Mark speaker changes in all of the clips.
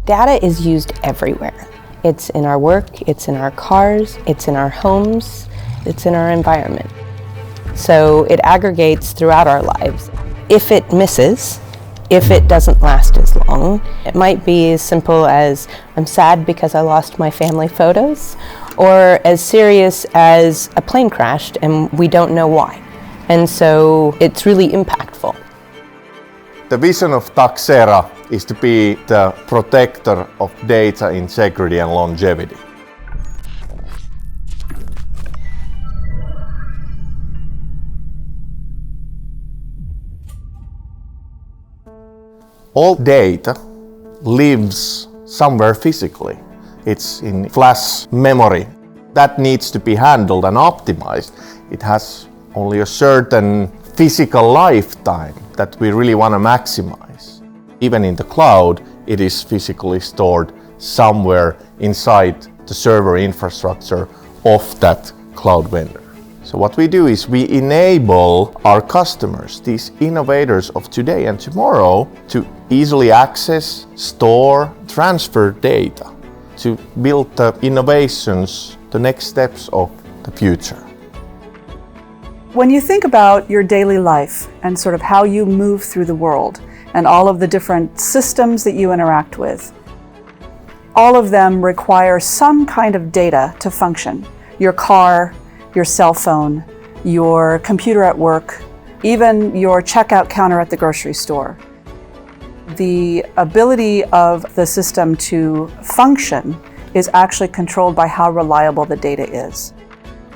Speaker 1: Data is used everywhere. It's in our work, it's in our cars, it's in our homes, it's in our environment. So it aggregates throughout our lives. If it misses, if it doesn't last as long, it might be as simple as I'm sad because I lost my family photos, or as serious as a plane crashed and we don't know why. And so it's really impactful.
Speaker 2: The vision of Taxera is to be the protector of data integrity and longevity. All data lives somewhere physically. It's in flash memory. That needs to be handled and optimized. It has only a certain physical lifetime that we really want to maximize. Even in the cloud, it is physically stored somewhere inside the server infrastructure of that cloud vendor. So what we do is we enable our customers, these innovators of today and tomorrow, to easily access, store, transfer data, to build the innovations, the next steps of the future.
Speaker 3: When you think about your daily life and sort of how you move through the world and all of the different systems that you interact with, all of them require some kind of data to function. Your car, your cell phone, your computer at work, even your checkout counter at the grocery store. The ability of the system to function is actually controlled by how reliable the data is.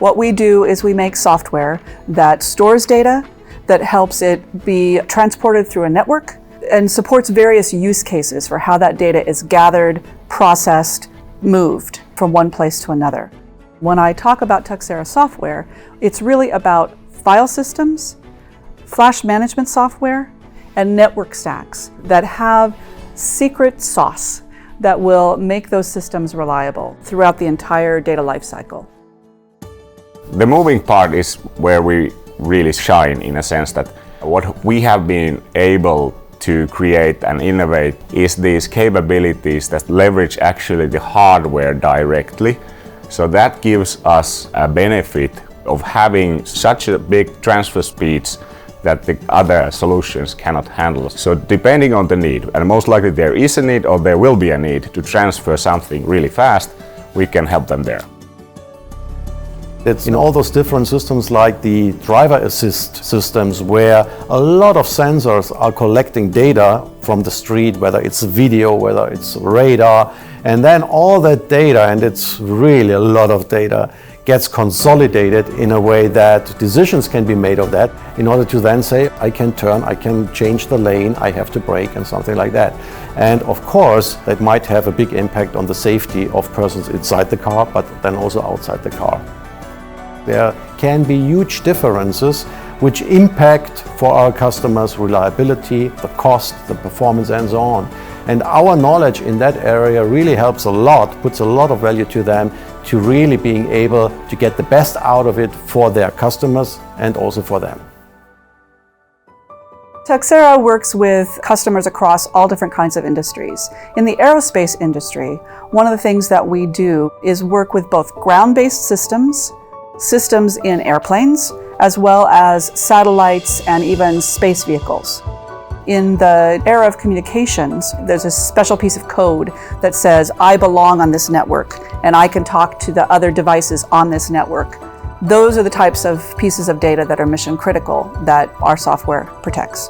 Speaker 3: What we do is we make software that stores data, that helps it be transported through a network, and supports various use cases for how that data is gathered, processed, moved from one place to another. When I talk about Taxera software, it's really about file systems, flash management software, and network stacks that have secret sauce that will make those systems reliable throughout the entire data lifecycle.
Speaker 4: The moving part is where we really shine, in a sense that what we have been able to create and innovate is these capabilities that leverage actually the hardware directly. So that gives us a benefit of having such a big transfer speeds that the other solutions cannot handle. So depending on the need, and most likely there is a need or there will be a need to transfer something really fast, we can help them there.
Speaker 5: It's in all those different systems like the driver assist systems where a lot of sensors are collecting data from the street, whether it's video, whether it's radar, and then all that data, and it's really a lot of data, gets consolidated in a way that decisions can be made of that in order to then say, I can turn, I can change the lane, I have to brake and something like that. And of course, that might have a big impact on the safety of persons inside the car, but then also outside the car. There can be huge differences which impact for our customers reliability, the cost, the performance, and so on. And our knowledge in that area really helps a lot, puts a lot of value to them to really being able to get the best out of it for their customers and also for them.
Speaker 3: Taxera works with customers across all different kinds of industries. In the aerospace industry, one of the things that we do is work with both ground-based systems in airplanes, as well as satellites and even space vehicles. In the era of communications, there's a special piece of code that says, I belong on this network and I can talk to the other devices on this network. Those are the types of pieces of data that are mission critical that our software protects.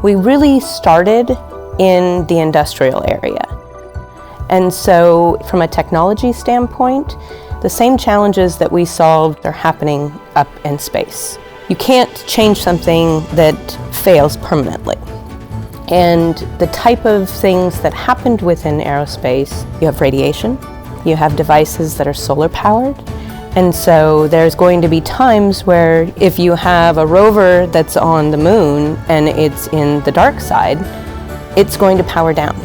Speaker 1: We really started in the industrial area. And so from a technology standpoint, the same challenges that we solved are happening up in space. You can't change something that fails permanently. And the type of things that happened within aerospace, you have radiation, you have devices that are solar powered, and so there's going to be times where if you have a rover that's on the moon and it's in the dark side, it's going to power down.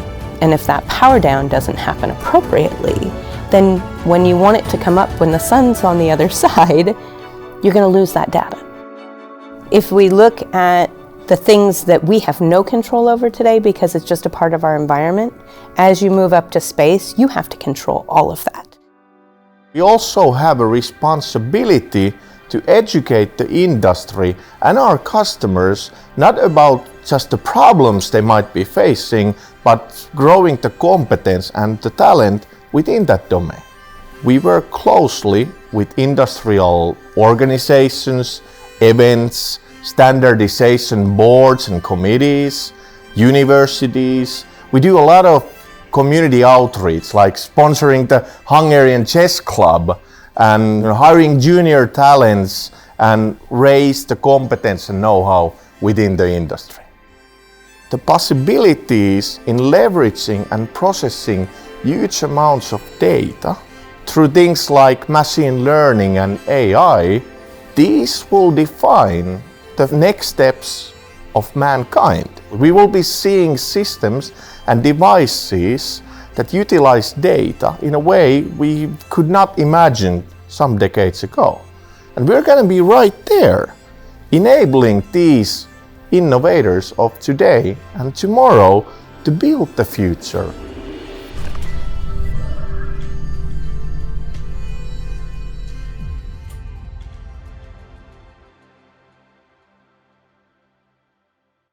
Speaker 1: And if that power down doesn't happen appropriately, then when you want it to come up when the sun's on the other side, you're going to lose that data. If we look at the things that we have no control over today because it's just a part of our environment, as you move up to space, you have to control all of that.
Speaker 2: We also have a responsibility to educate the industry and our customers not about just the problems they might be facing, but growing the competence and the talent within that domain. We work closely with industrial organizations, events, standardization boards and committees, universities. We do a lot of community outreach, like sponsoring the Hungarian Chess Club and hiring junior talents and raise the competence and know-how within the industry. The possibilities in leveraging and processing huge amounts of data through things like machine learning and AI, these will define the next steps of mankind. We will be seeing systems and devices that utilize data in a way we could not imagine some decades ago. And we're going to be right there, enabling these innovators of today and tomorrow to build the future